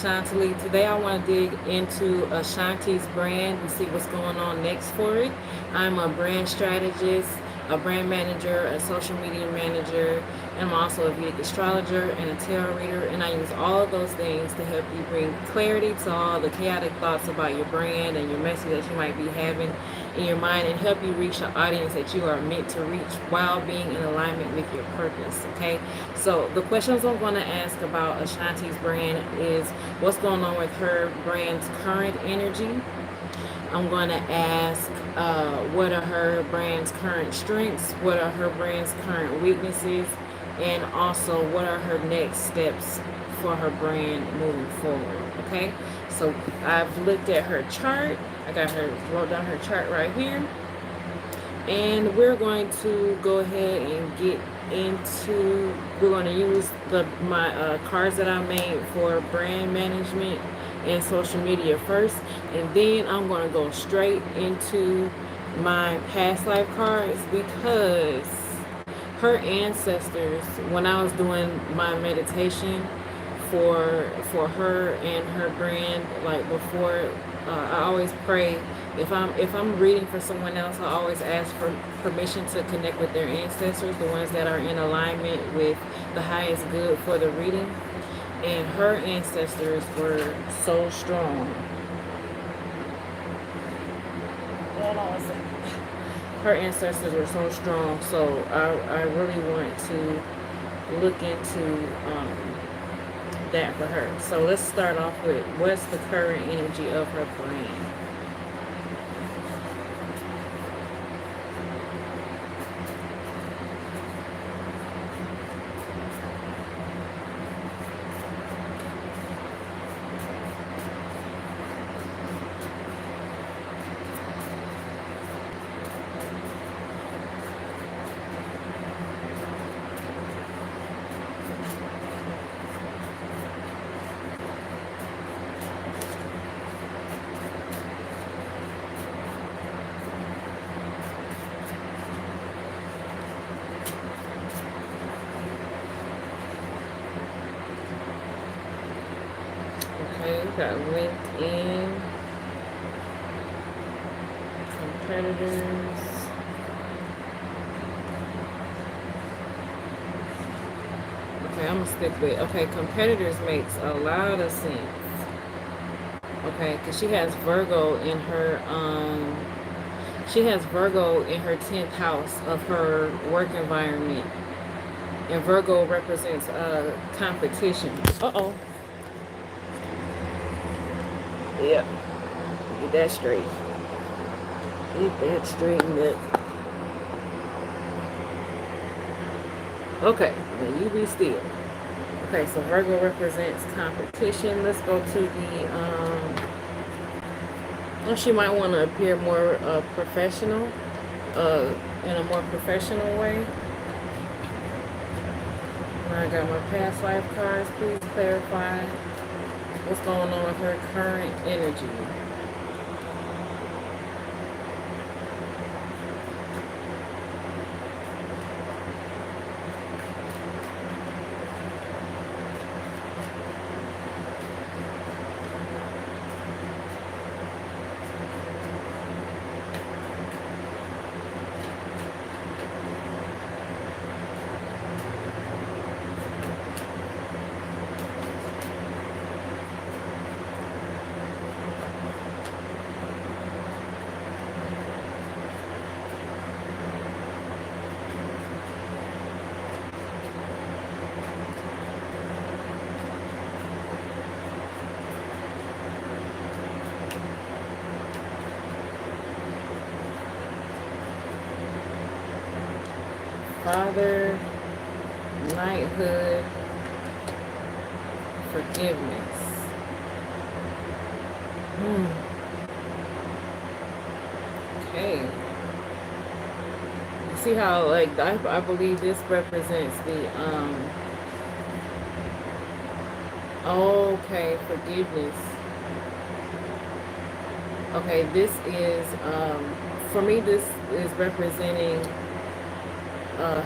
Chantilly. Today I want to dig into Ashanti's brand and see what's going on next for it. I'm a brand strategist, a brand manager, a social media manager, and I'm also a Vedic astrologer and a tarot reader, and I use all of those things to help you bring clarity to all the chaotic thoughts about your brand and your message that you might be having in your mind, and help you reach the audience that you are meant to reach while being in alignment with your purpose. Okay, so the questions I'm going to ask about Ashanti's brand is what's going on with her brand's current energy. I'm going to ask what are her brand's current strengths, what are her brand's current weaknesses, and also what are her next steps for her brand moving forward. Okay, so I've looked at her chart. I got her, wrote down her chart right here, and we're going to go ahead and get into, we're going to use my cards that I made for brand management and social media first, and then I'm going to go straight into my past life cards, because her ancestors, when I was doing my meditation for her and her brand, like before, I always pray. If I'm reading for someone else, I always ask for permission to connect with their ancestors, the ones that are in alignment with the highest good for the reading. And her ancestors were so strong. Hold on a second. Her ancestors were so strong, so I really want to look into that for her. So let's start off with what's the current energy of her brand. Okay, we got LinkedIn, competitors. Okay, I'm gonna stick with, okay, competitors makes a lot of sense. Okay, because she has Virgo in her 10th house of her work environment. And Virgo represents competition. Uh-oh. Yep. Get that straight. Get that straightened up. Okay, then you be still. Okay, so Virgo represents competition. Let's go to the, well, she might want to appear more professional, in a more professional way. I got my past life cards. Please clarify what's going on with her current energy. Father, knighthood, forgiveness. Okay. You see how, like, I believe this represents the, okay, forgiveness. Okay, this is, for me, this is representing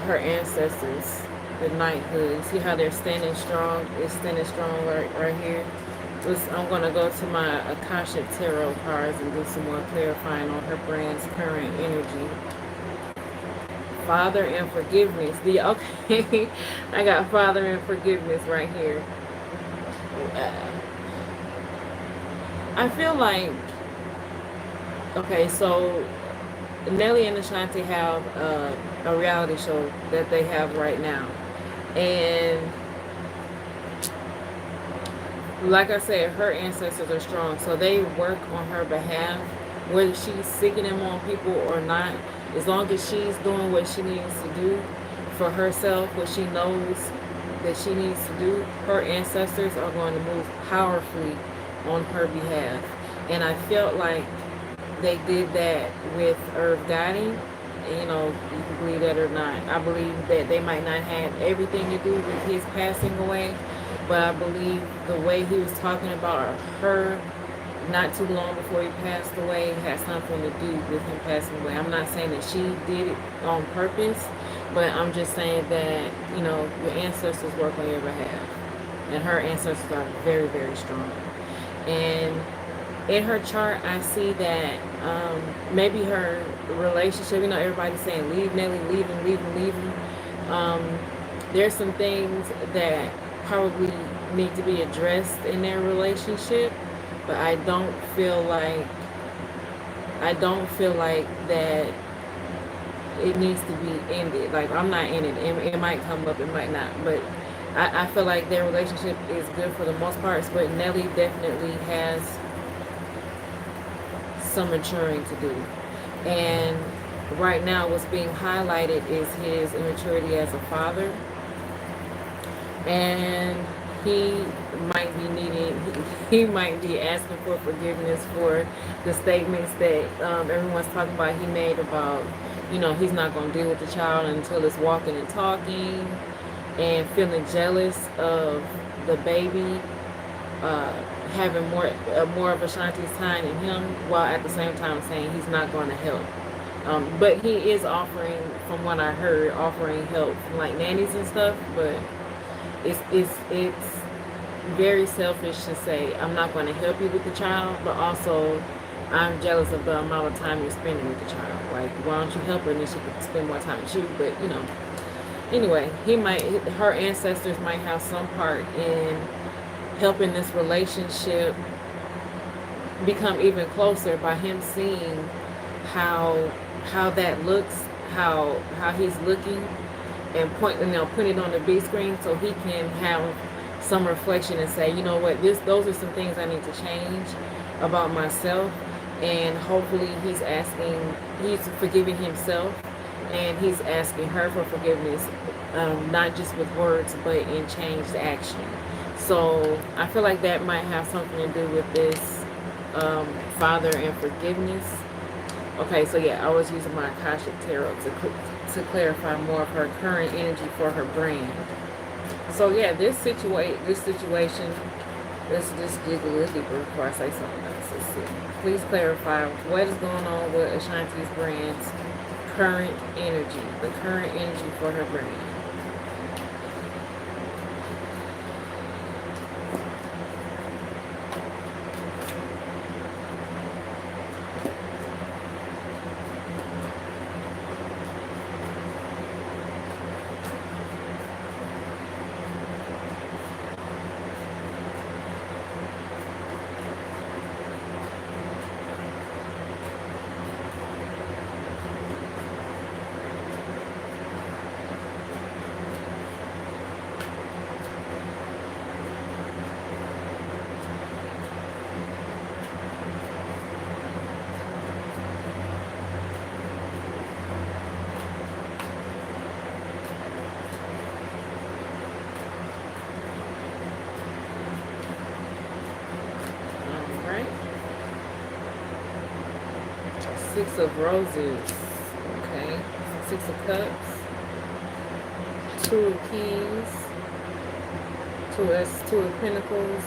her ancestors, the knighthood. See how they're standing strong? It's standing strong right here. I'm going to go to my Akashic Tarot cards and do some more clarifying on her brand's current energy. Father and forgiveness. Okay, I got Father and forgiveness right here. I feel like, okay, so Nelly and Ashanti have a reality show that they have right now. And like I said, her ancestors are strong, so they work on her behalf, whether she's sicking them on people or not. As long as she's doing what she needs to do for herself, what she knows that she needs to do, her ancestors are going to move powerfully on her behalf. And I felt like they did that with Irv Gotti. You know, you can believe that or not. I believe that they might not have everything to do with his passing away, but I believe the way he was talking about her not too long before he passed away has something to do with him passing away. I'm not saying that she did it on purpose, but I'm just saying that, you know, your ancestors work on your behalf. And her ancestors are very, very strong. And in her chart, I see that maybe her relationship, you know, everybody's saying, leave Nelly, leave him, leave him, leave him. There's some things that probably need to be addressed in their relationship, but I don't feel like that it needs to be ended. Like, I'm not in it. It might come up, it might not, but I feel like their relationship is good for the most part, but Nelly definitely has some maturing to do. And right now what's being highlighted is his immaturity as a father, and he might be needing, he might be asking for forgiveness for the statements that everyone's talking about he made about, you know, he's not going to deal with the child until it's walking and talking, and feeling jealous of the baby having more of Ashanti's time in him, while at the same time saying he's not going to help. But he is offering, from what I heard, offering help from like nannies and stuff. But it's very selfish to say I'm not going to help you with the child, but also I'm jealous of the amount of time you're spending with the child. Like, why don't you help her and then she could spend more time with you? But you know, anyway, her ancestors might have some part in helping this relationship become even closer by him seeing how that looks, how he's looking, and putting it on the big screen so he can have some reflection and say, you know what, those are some things I need to change about myself. And hopefully he's forgiving himself, and he's asking her for forgiveness, not just with words but in changed action. So I feel like that might have something to do with this father and forgiveness. Okay, so yeah, I was using my Akashic Tarot to clarify more of her current energy for her brand. So yeah, this situation, let's just dig a little deeper before I say something else. Let's see. Please clarify what is going on with Ashanti's brand's current energy, the current energy for her brand. Six of Roses, okay, Six of Cups, Two of Keys, Two of Pentacles,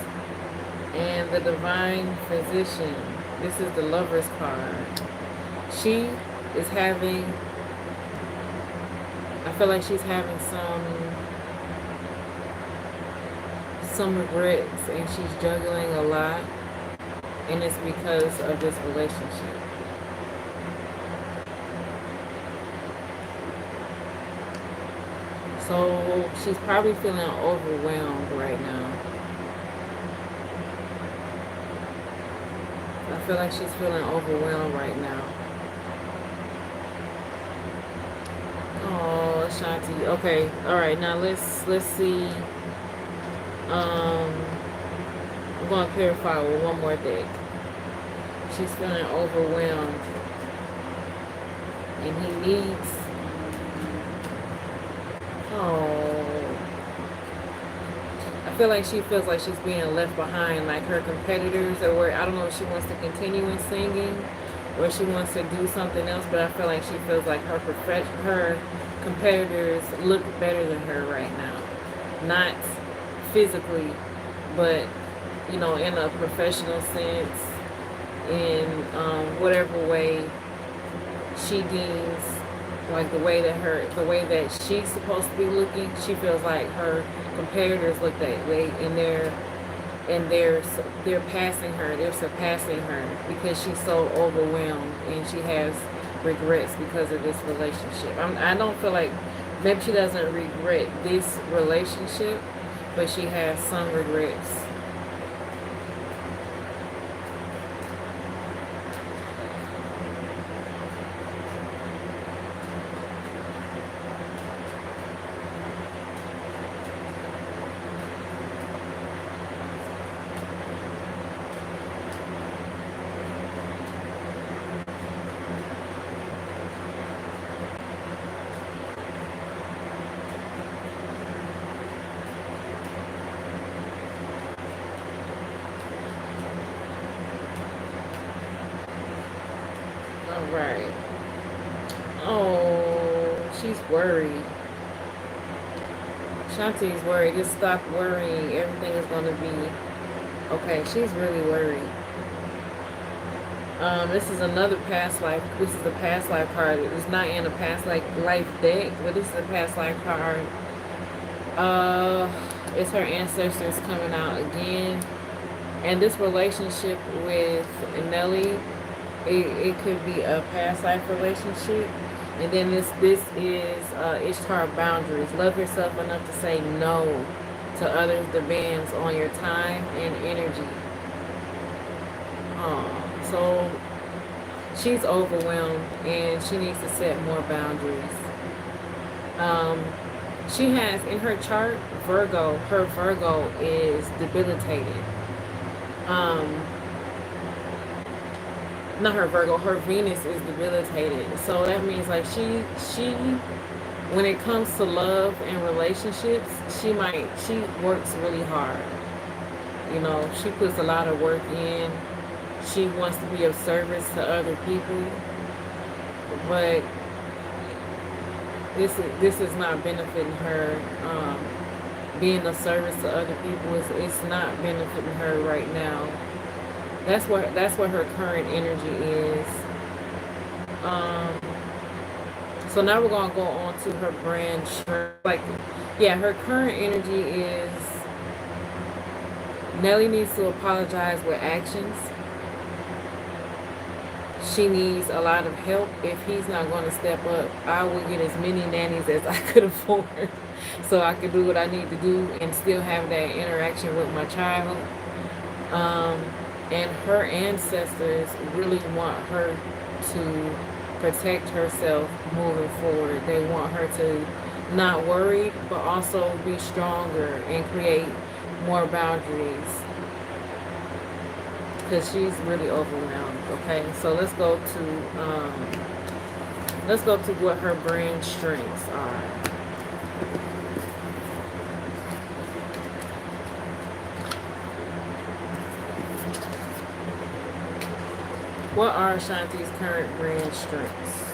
and the Divine Physician. This is the Lover's card. She is having, I feel like she's having some regrets, and she's juggling a lot, and it's because of this relationship. So she's probably feeling overwhelmed right now. I feel like she's feeling overwhelmed right now. Oh, Ashanti. Okay, all right. Now let's see. Um, I'm gonna clarify with one more thing. She's feeling overwhelmed, and he needs. Oh, I feel like she feels like she's being left behind, like her competitors, or where I don't know if she wants to continue in singing, or she wants to do something else. But I feel like she feels like her competitors look better than her right now, not physically, but in a professional sense, in whatever way she deems like the way that she's supposed to be looking. She feels like her competitors look that way, and they're passing her, they're surpassing her because she's so overwhelmed and she has regrets because of this relationship. I don't feel like maybe she doesn't regret this relationship, but she has some regrets. All right. Oh, she's worried. Shanti's worried. Just stop worrying. Everything is going to be okay. She's really worried. This is another past life. This is the past life card. It's not in a past life deck, but this is a past life card. It's her ancestors coming out again, and this relationship with Nelly, it could be a past life relationship. And then this is Ishtar boundaries. Love yourself enough to say no to others' demands on your time and energy. So she's overwhelmed and she needs to set more boundaries. Um, she has in her chart Virgo. Her Virgo is debilitated. Um, Not her Virgo. Her Venus is debilitated. So that means like she when it comes to love and relationships, she works really hard. She puts a lot of work in. She wants to be of service to other people, but this is not benefiting her. Being of service to other people it's not benefiting her right now. That's what her current energy is. Um, so now we're gonna go on to her brand. Her current energy is Nelly needs to apologize with actions. She needs a lot of help. If he's not going to step up, I will get as many nannies as I could afford so I could do what I need to do and still have that interaction with my child. Um, and her ancestors really want her to protect herself moving forward. They want her to not worry, but also be stronger and create more boundaries because she's really overwhelmed. Okay, so let's go to what her brand strengths are. What are Ashanti's current brand strengths?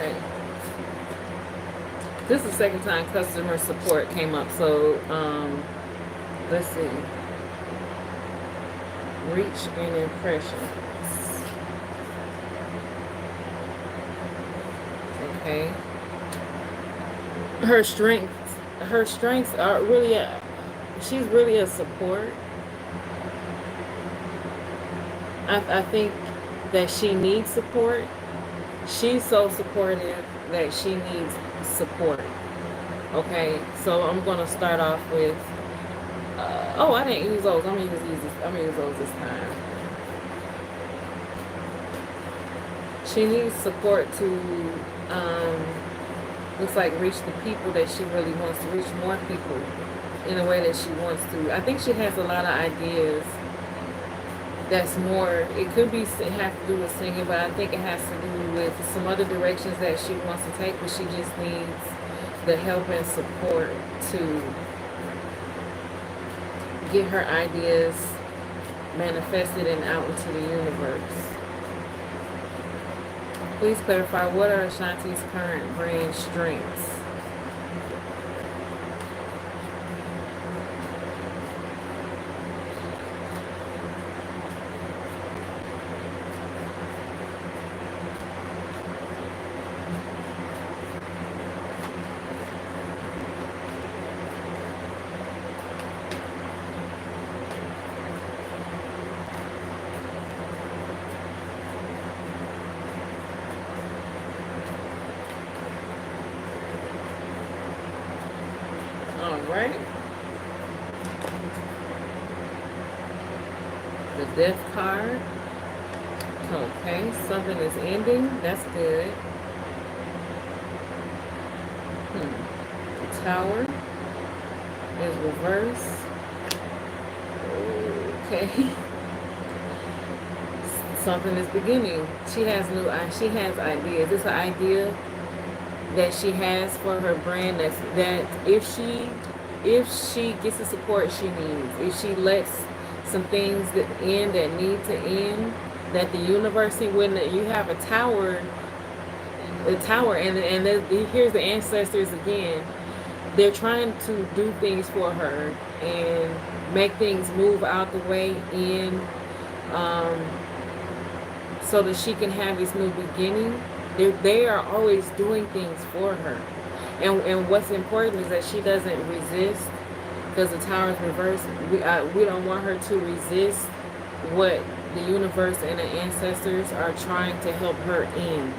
Okay. This is the second time customer support came up. So, let's see. Reach and impressions. Okay. Her strengths are really she's really a support. I think that she needs support. She's so supportive that she needs support. Okay, so I'm gonna start off with. Oh, I didn't use those. I'm gonna use these. I'm gonna use those this time. She needs support to, looks like, reach the people that she really wants to reach, more people in a way that she wants to. I think she has a lot of ideas. That's more. It could be have to do with singing, but I think it has to do with some other directions that she wants to take. But she just needs the help and support to get her ideas manifested and out into the universe. Please clarify, what are Ashanti's current brand strengths? All right. The Death card. Okay, something is ending. That's good. The Tower is reversed. Okay. Something is beginning. She has ideas. It's an idea that she has for her brand, that if she gets the support she needs, if she lets some things that need to end, that the universe, when you have a tower, and here's the ancestors again. They're trying to do things for her and make things move out the way in, so that she can have this new beginning. They are always doing things for her. And what's important is that she doesn't resist, because the tower is reversed. We don't want her to resist what the universe and the ancestors are trying to help her end,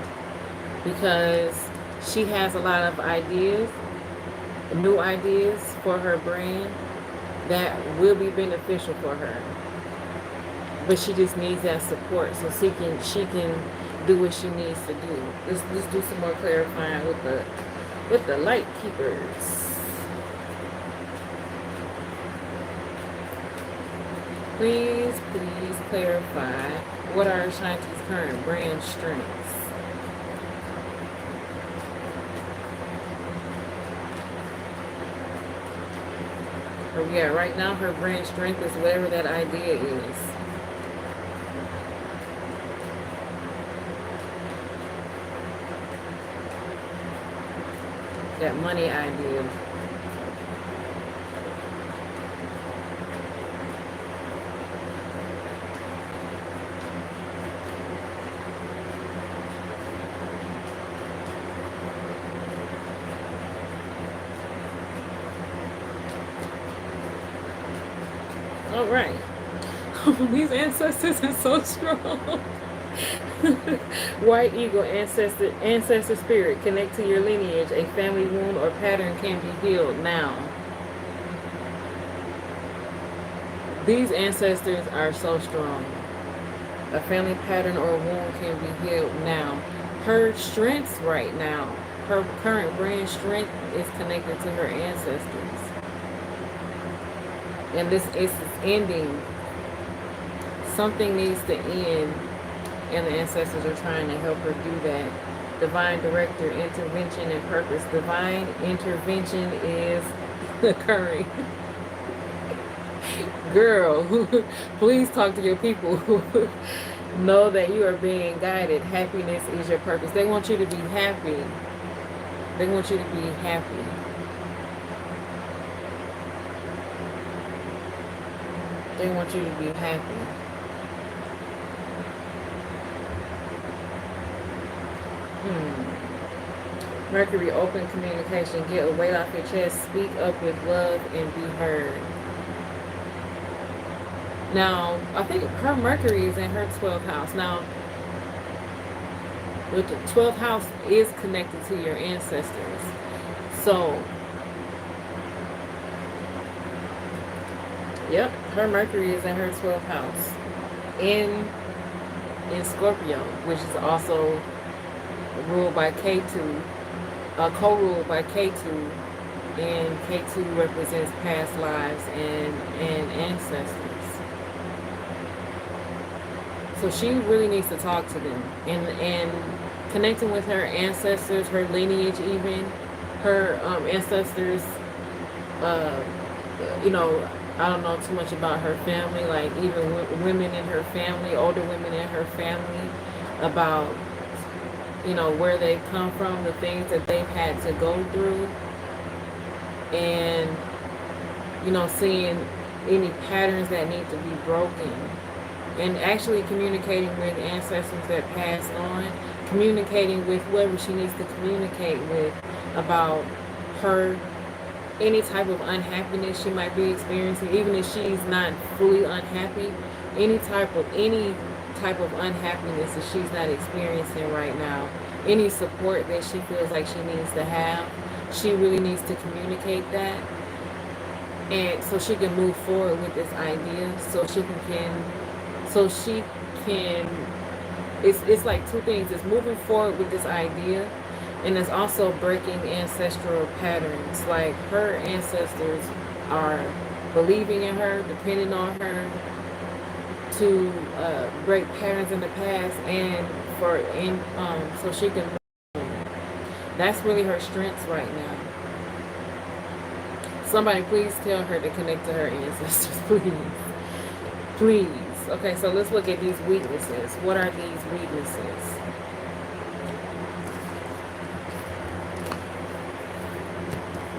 because she has a lot of ideas, new ideas for her brand that will be beneficial for her. But she just needs that support so she can do what she needs to do. Let's do some more clarifying with the light keepers. Please clarify, what are Ashanti's current brand strengths? Yeah, right now her brand strength is whatever that idea is. That money idea. All right. These ancestors are so strong. White eagle, ancestor spirit, connect to your lineage. A family wound or pattern can be healed now. These ancestors are so strong. A family pattern or wound can be healed now. Her strengths right now, her current brand strength, is connected to her ancestors. And this is ending. Something needs to end, and the ancestors are trying to help her do that. Divine director, intervention, and purpose. Divine intervention is occurring. Girl, please talk to your people. Know that you are being guided. Happiness is your purpose. They want you to be happy. They want you to be happy. They want you to be happy. Mercury, open communication. Get a weight off your chest. Speak up with love and be heard. Now, I think her Mercury is in her 12th house. Now, with the 12th house is connected to your ancestors. So, yep, her Mercury is in her 12th house. In Scorpio, which is also ruled by K2, co-ruled by K2, and K2 represents past lives and ancestors. So she really needs to talk to them and connecting with her ancestors, her lineage, even her ancestors. You know, I don't know too much about her family, like even women in her family, older women in her family, about, you know, where they come from, the things that they've had to go through, and, you know, seeing any patterns that need to be broken, and actually communicating with ancestors that passed on, communicating with whoever she needs to communicate with about her, any type of unhappiness she might be experiencing, even if she's not fully unhappy, any type of unhappiness that she's not experiencing right now, any support that she feels like she needs to have, she really needs to communicate that, and so she can move forward with this idea, so she can it's like two things. It's moving forward with this idea, and it's also breaking ancestral patterns. Like her ancestors are believing in her, depending on her to break patterns in the past, and so she can move forward. That's really her strengths right now. Somebody please tell her to connect to her ancestors, please. Please. Okay, so let's look at these weaknesses. What are these weaknesses?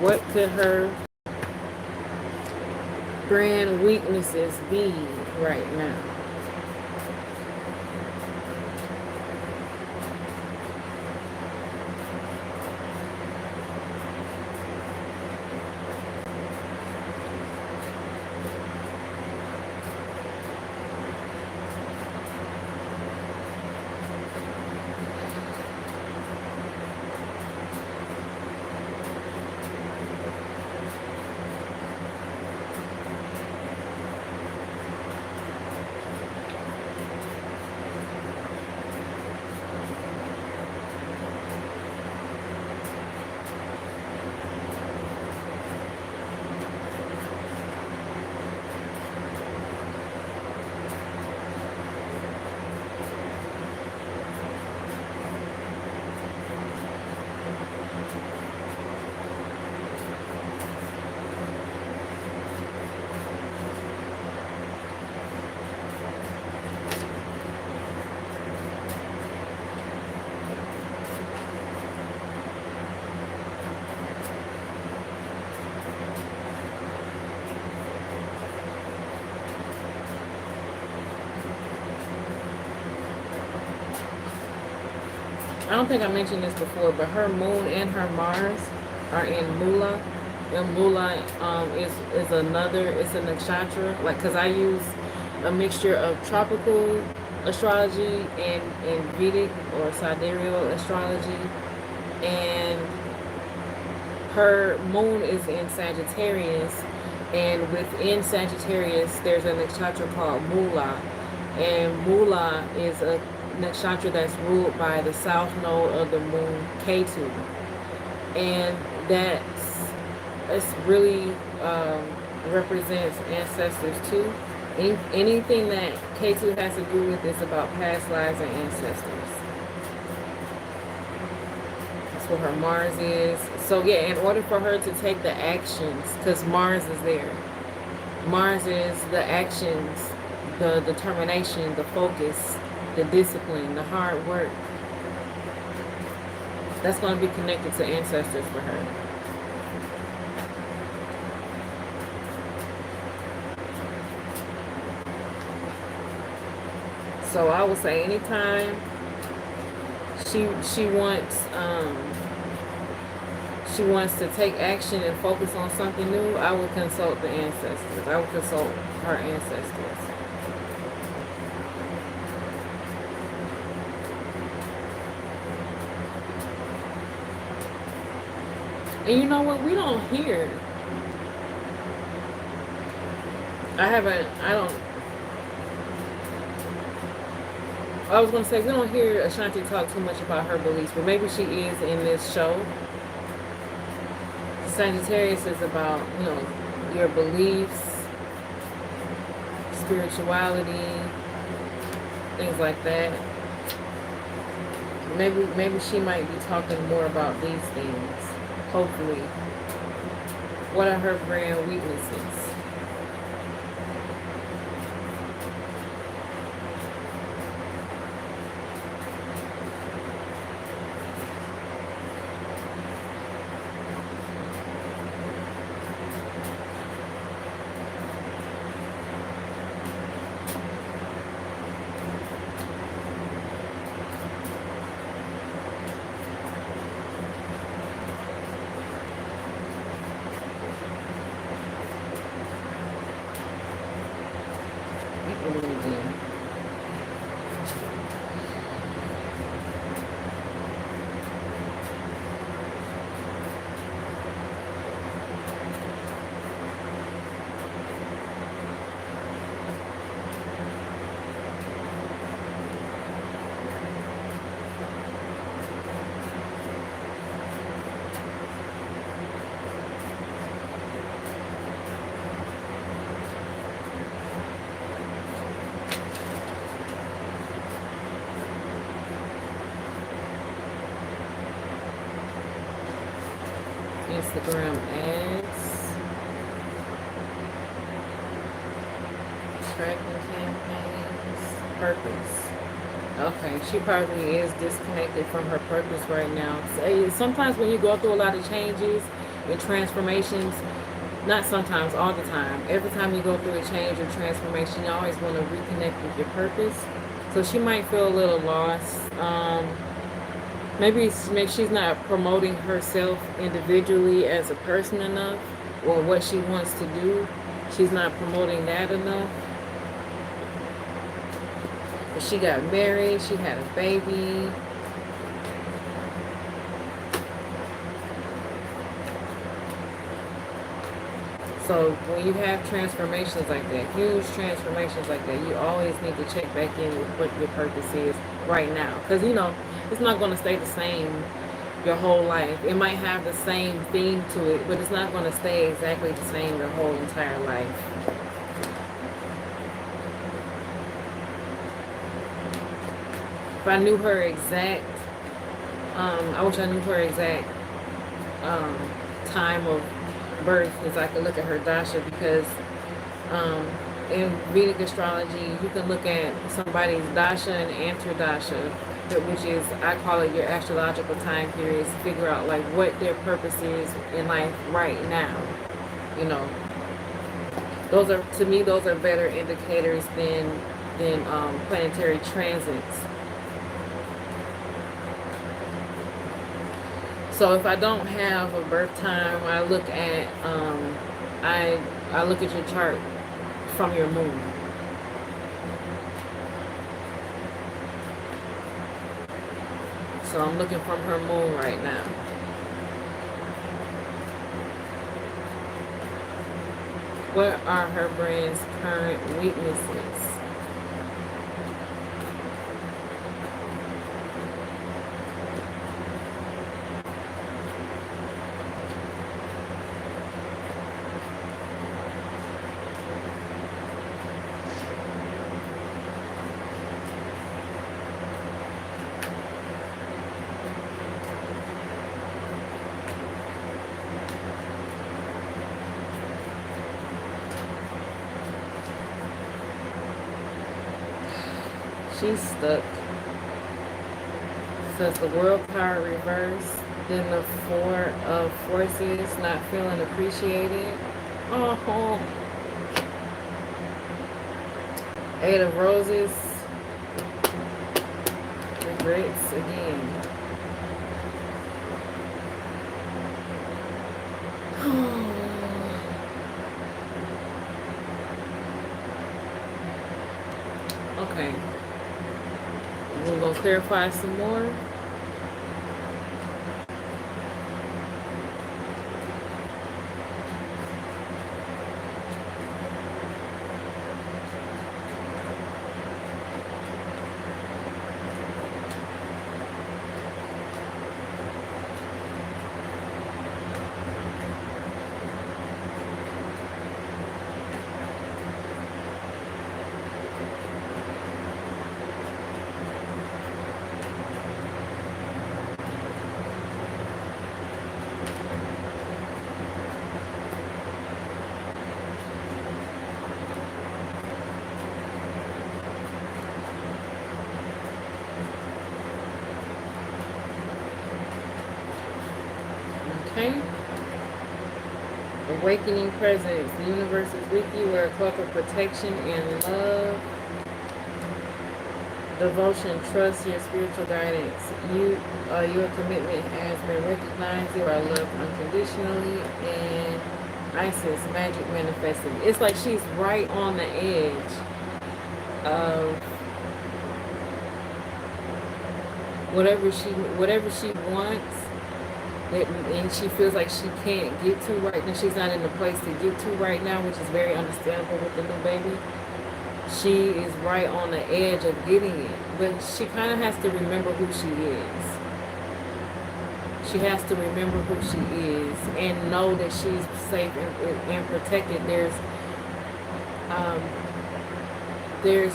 What could her grand weaknesses be right now? I don't think I mentioned this before, but her moon and her Mars are in Mula. And Mula is another, it's a nakshatra, like, because I use a mixture of tropical astrology and Vedic or sidereal astrology. And her moon is in Sagittarius, and within Sagittarius there's a nakshatra called Mula, and Mula is a nakshatra that's ruled by the south node of the moon, K2, and that's really represents ancestors too. Anything that K2 has to do with is about past lives and ancestors. That's what her Mars is. So yeah, in order for her to take the actions, because Mars is there, Mars is the actions, the determination, the focus, the discipline, the hard work. That's going to be connected to ancestors for her. So I would say anytime she wants to take action and focus on something new, I would consult the ancestors. I would consult her ancestors. And you know what? We don't hear. I was going to say, we don't hear Ashanti talk too much about her beliefs, but maybe she is in this show. Sagittarius is about, your beliefs, spirituality, things like that. Maybe she might be talking more about these things. Hopefully. What are her brand weaknesses? Instagram ads, tracking campaigns, purpose. Okay, she probably is disconnected from her purpose right now. Sometimes when you go through a lot of changes and transformations, not sometimes, all the time, every time you go through a change or transformation, you always want to reconnect with your purpose. So she might feel a little lost. Maybe she's not promoting herself individually as a person enough, or what she wants to do. She's not promoting that enough. But she got married, she had a baby. So when you have transformations like that, huge transformations like that, you always need to check back in with what your purpose is right now. Because, it's not going to stay the same your whole life. It might have the same theme to it, but it's not going to stay exactly the same your whole entire life. If I knew her exact, I wish I knew her exact time of birth, because I could look at her dasha, because in Vedic astrology you can look at somebody's dasha and antardasha, which is, I call it your astrological time periods, to figure out like what their purpose is in life right now. Those are, to me, those are better indicators than planetary transits. So if I don't have a birth time, I look at I look at your chart from your moon. So I'm looking from her moon right now. What are her brand's current weaknesses? she's stuck. So it's the world card reverse. Then the four of forces, not feeling appreciated. Oh, Eight of roses, regrets again. Okay, we're gonna clarify some more. Okay. Awakening presence. The universe is with you. Wear a cloak of protection and love. Devotion, trust your spiritual guidance. Your commitment has been recognized. You are loved unconditionally. And Isis, magic manifesting. It's like she's right on the edge of whatever she wants, and she feels like she can't get to right now. She's not in the place to get to right now, which is very understandable with the new baby. She is right on the edge of getting it, but she kind of has to remember who she is. She has to remember who she is and know that she's safe and protected.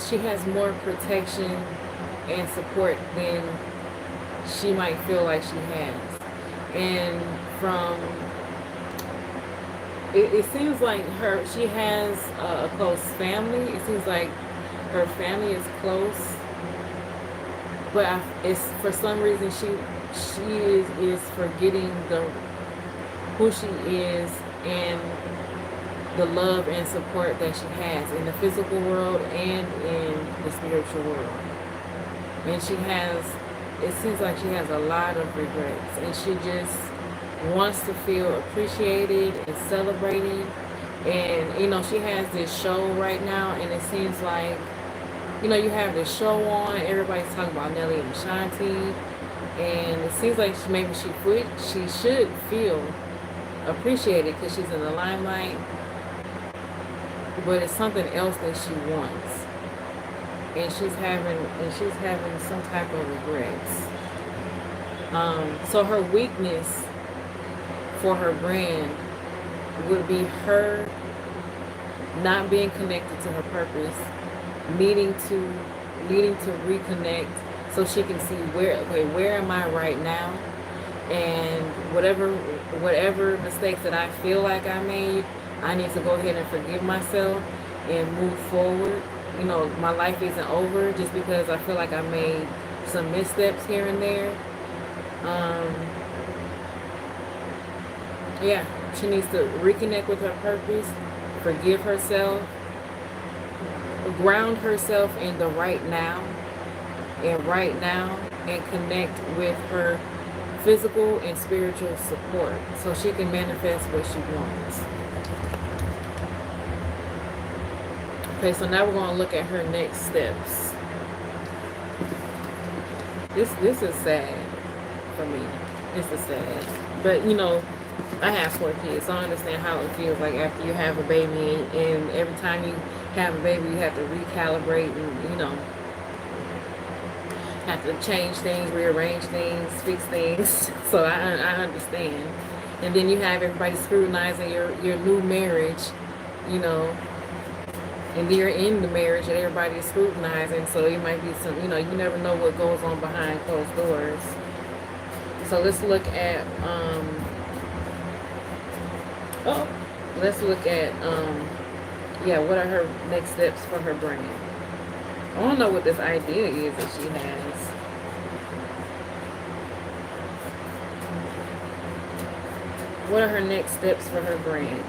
She has more protection and support than she might feel like she has. And from it seems like she has a close family. It seems like her family is close, but it's for some reason she is forgetting who she is and the love and support that she has in the physical world and in the spiritual world. And it seems like she has a lot of regrets, and she just wants to feel appreciated and celebrated. And she has this show right now, and it seems like you have this show on, everybody's talking about Nelly and Ashanti, and it seems like she should feel appreciated because she's in the limelight, but it's something else that she wants, and she's having some type of regrets. So her weakness for her brand would be her not being connected to her purpose, needing to reconnect so she can see where am I right now, and whatever mistakes that I feel like I made, I need to go ahead and forgive myself and move forward. My life isn't over just because I feel like I made some missteps here and there. Yeah, she needs to reconnect with her purpose, forgive herself, ground herself in the right now, and connect with her physical and spiritual support so she can manifest what she wants. Okay, so now we're going to look at her next steps. This is sad for me. This is sad. But, I have 4 kids, so I understand how it feels like after you have a baby, and every time you have a baby, you have to recalibrate and, have to change things, rearrange things, fix things. So I understand. And then you have everybody scrutinizing your new marriage, and you're in the marriage and everybody is scrutinizing. So it might be some, you never know what goes on behind closed doors. So let's look at, what are her next steps for her brand? I don't know what this idea is that she has. What are her next steps for her brand?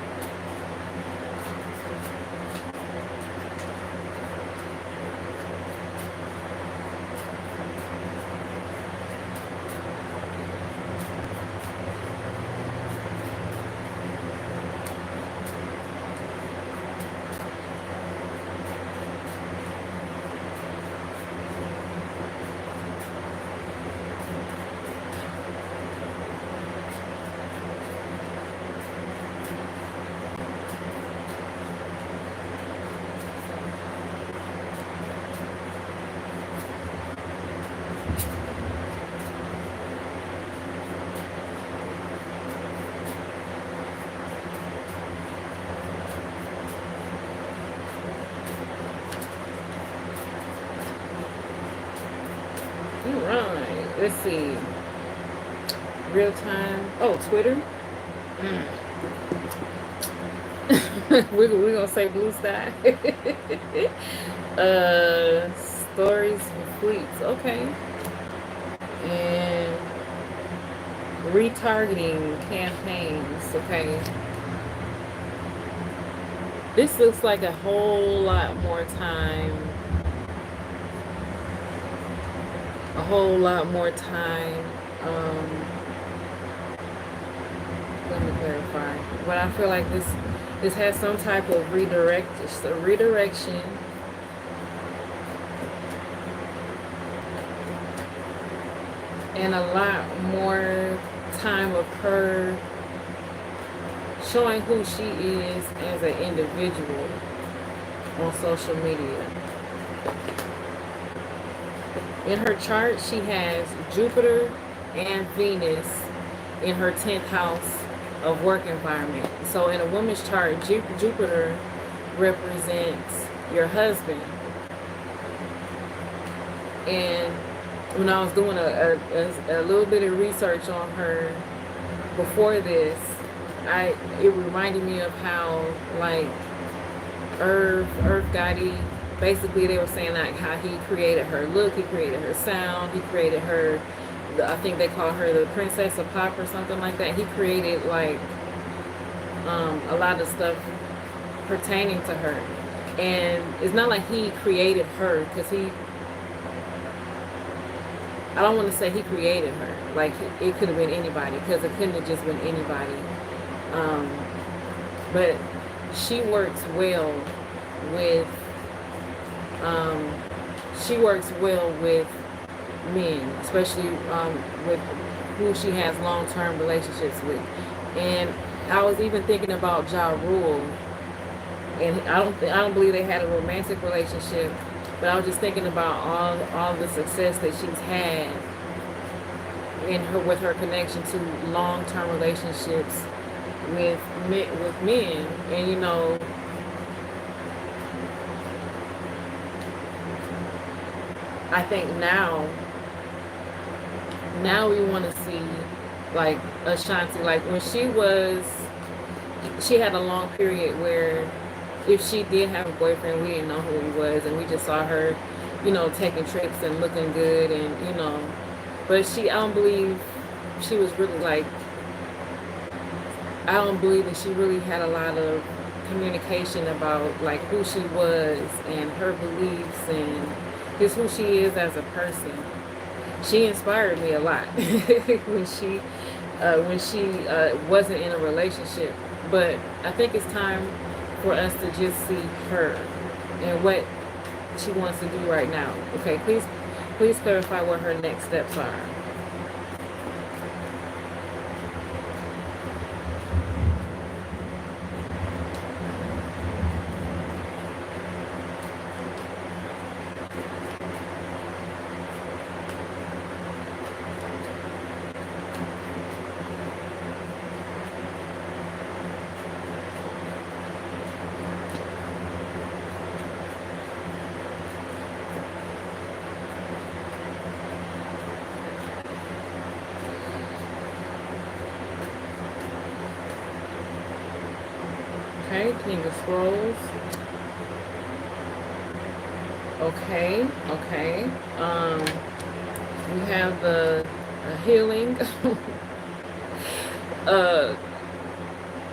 Alright, let's see. Real time. Oh, Twitter. We're gonna say blue sky. Stories for fleets. Okay. And retargeting campaigns. Okay. This looks like a whole lot more time. A whole lot more time. Let me clarify. But I feel like this has some type of redirection. And a lot more time of her showing who she is as an individual on social media. In her chart, she has Jupiter and Venus in her 10th house of work environment. So in a woman's chart, Jupiter represents your husband. And when I was doing a little bit of research on her before this, it reminded me of how, like, Earth Gotti, basically they were saying like how he created her look, he created her sound, he created her, I think they call her the princess of pop or something like that. He created like a lot of stuff pertaining to her. And it's not like he created her, because I don't want to say he created her. Like, it could have been anybody, because it couldn't have just been anybody. But she works well with men, especially with who she has long-term relationships with. And I was even thinking about Ja Rule, and I don't believe they had a romantic relationship, but I was just thinking about all the success that she's had with her connection to long-term relationships with men. And you know, I think now we want to see like Ashanti, like when she had a long period where if she did have a boyfriend, we didn't know who he was, and we just saw her, you know, taking trips and looking good, and you know, but I don't believe she was really like, I don't believe that she really had a lot of communication about like who she was and her beliefs and just who she is as a person. She inspired me a lot when she wasn't in a relationship. But I think it's time for us to just see her and what she wants to do right now. Okay, please clarify what her next steps are. Okay, King of Scrolls. Okay, okay. We have the healing. uh,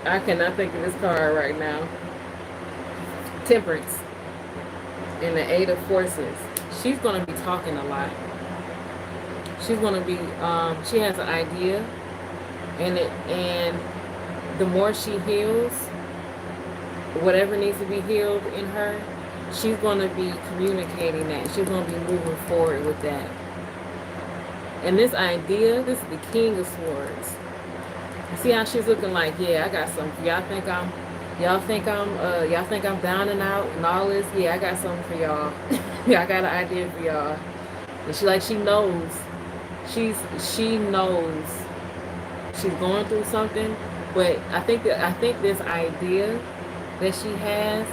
I cannot think of this card right now. Temperance and the Eight of Forces. She's going to be talking a lot. She's going to be. She has an idea, and the more she heals, whatever needs to be healed in her, she's going to be communicating that. She's going to be moving forward with that. And this idea, this is the King of Swords. See how she's looking like, yeah, I got something. Y'all think I'm down and out and all this. Yeah, I got something for y'all. Yeah, I got an idea for y'all. And she knows. She knows she's going through something. But I think this idea that she has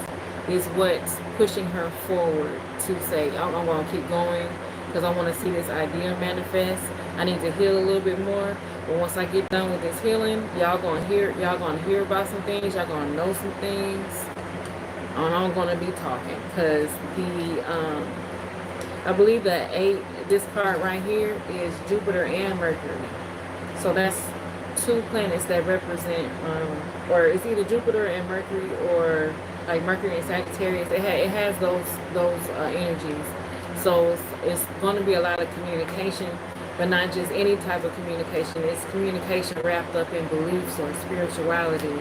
is what's pushing her forward to say, I'm going to keep going because I want to see this idea manifest. I need to heal a little bit more. But once I get done with this healing, y'all gonna hear about some things. Y'all gonna know some things. And I'm gonna be talking because I believe that this card right here is Jupiter and Mercury. So that's two planets that represent, or it's either Jupiter and Mercury, or like Mercury and Sagittarius. It has those energies. So it's going to be a lot of communication, but not just any type of communication. It's communication wrapped up in beliefs or spirituality.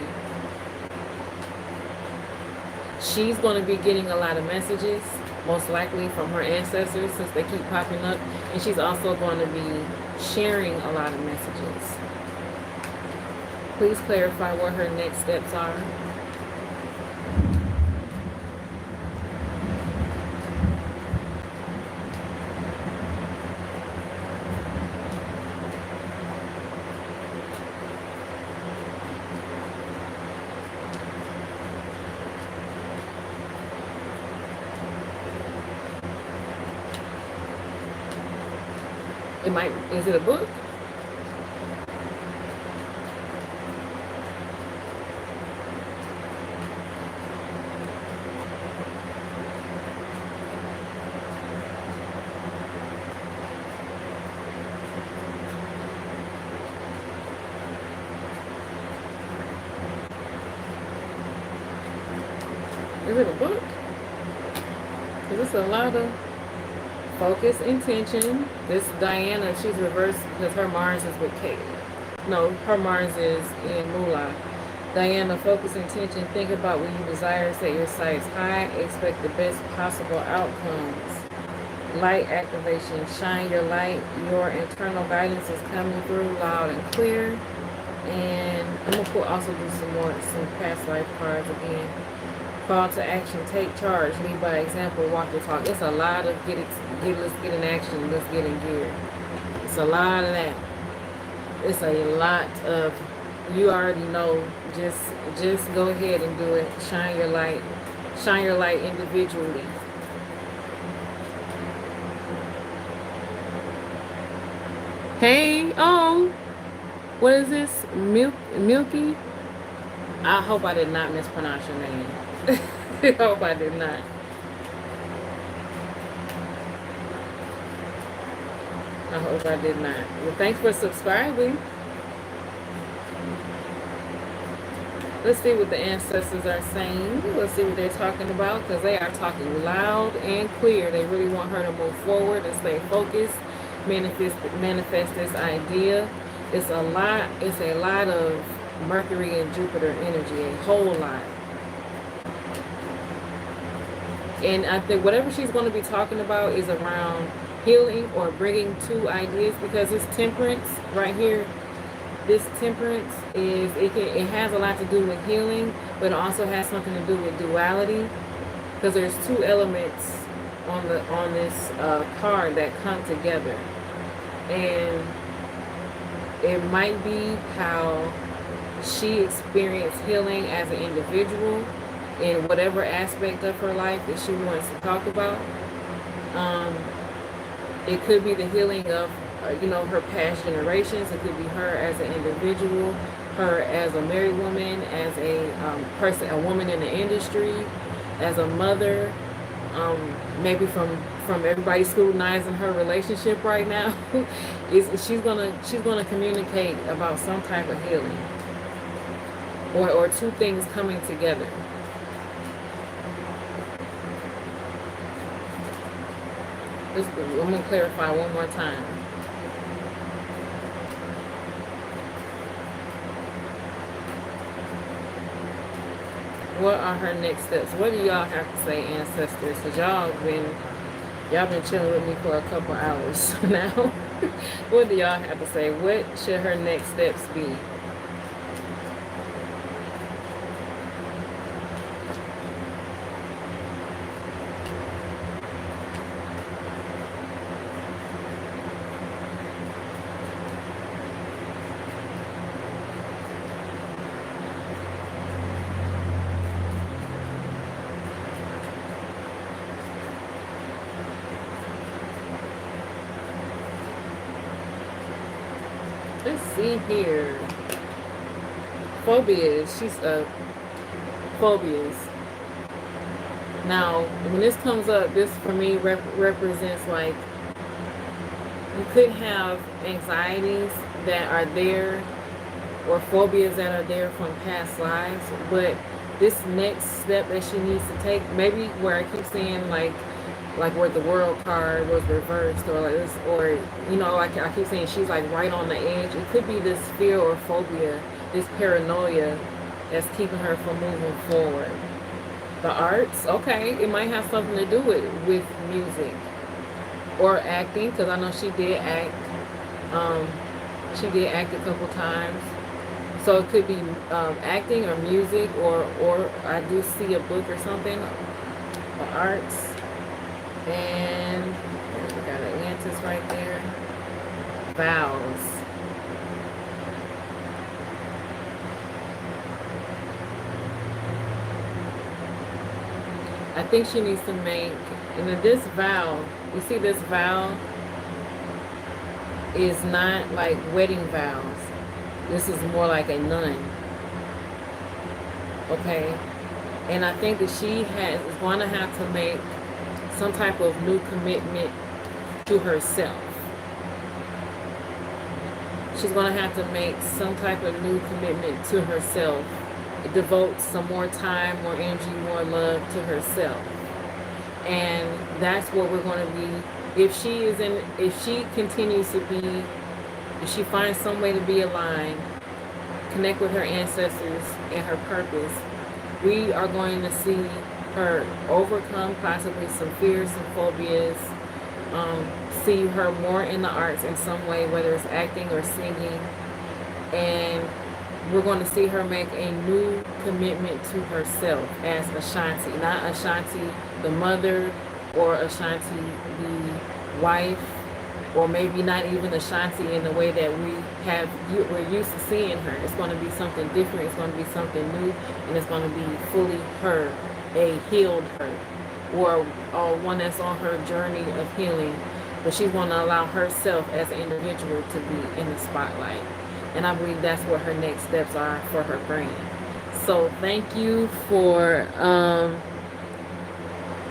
She's going to be getting a lot of messages, most likely from her ancestors, since they keep popping up. And she's also going to be sharing a lot of messages. Please clarify what her next steps are. Is it a book? Is it a book? Because it's a lot of focus, intention. This Diana, she's reversed because her Mars is with Kate. No, her Mars is in Moolah. Diana, focus, intention. Think about what you desire. Set your sights high. Expect the best possible outcomes. Light activation. Shine your light. Your internal guidance is coming through loud and clear. And I'm going to also do some past life cards again. Call to action, take charge, lead by example, walk the talk. It's a lot of let's get in action, let's get in gear. It's a lot of that. It's a lot of, you already know, just go ahead and do it. Shine your light individually. Hey, what is this? Milky? I hope I did not mispronounce your name. I hope I did not. I hope I did not. Well, thanks for subscribing. Let's see what the ancestors are saying. Let's see what they're talking about, because they are talking loud and clear. They really want her to move forward and stay focused, manifest this idea. It's a lot of Mercury and Jupiter energy, a whole lot. And I think whatever she's going to be talking about is around healing or bringing two ideas, because this temperance right here, this temperance it has a lot to do with healing, but it also has something to do with duality, because there's two elements on this card that come together, and it might be how she experienced healing as an individual in whatever aspect of her life that she wants to talk about. It could be the healing of, her past generations. It could be her as an individual, her as a married woman, as a person, a woman in the industry, as a mother. maybe from everybody scrutinizing her relationship right now, is she's gonna communicate about some type of healing, or two things coming together. I'm gonna clarify one more time. What are her next steps? What do y'all have to say, ancestors? Because y'all been chilling with me for a couple hours now. What do y'all have to say? What should her next steps be? Let's see here. Phobias. She's phobias. Now, when this comes up, this for me represents like you could have anxieties that are there, or phobias that are there from past lives, but this next step that she needs to take, maybe where I keep saying like where the world card was reversed, or like this, or like I keep saying she's like right on the edge. It could be this fear or phobia, this paranoia that's keeping her from moving forward. The arts, okay, it might have something to do with music or acting, because I know she did act. She did act a couple times, so it could be acting or music, or I do see a book or something. The arts. And we got Atlantis right there. Vows. I think she needs to make, and then this vow, you see this vow is not like wedding vows. This is more like a nun. Okay? And I think that she is going to have to make some type of new commitment to herself. She's going to have to make some type of new commitment to herself. Devote some more time, more energy, more love to herself. And that's what we're going to be. If she continues to be, if she finds some way to be aligned, connect with her ancestors and her purpose, we are going to see her overcome possibly some fears, some phobias, see her more in the arts in some way, whether it's acting or singing, and we're going to see her make a new commitment to herself as Ashanti, not Ashanti the mother, or Ashanti the wife, or maybe not even Ashanti in the way that we're used to seeing her. It's going to be something different. It's going to be something new, and it's going to be fully her, a healed her, or one that's on her journey of healing, but she's going to allow herself as an individual to be in the spotlight. And I believe that's what her next steps are for her brand. So thank you for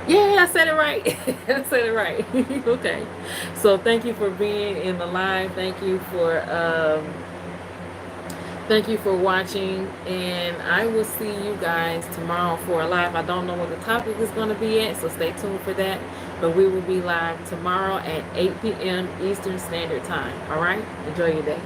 yeah, I said it right. I said it right. Okay. So thank you for being in the live. Thank you for watching, and I will see you guys tomorrow for a live. I don't know what the topic is going to be at, so stay tuned for that. But we will be live tomorrow at 8 p.m. Eastern Standard Time. All right? Enjoy your day.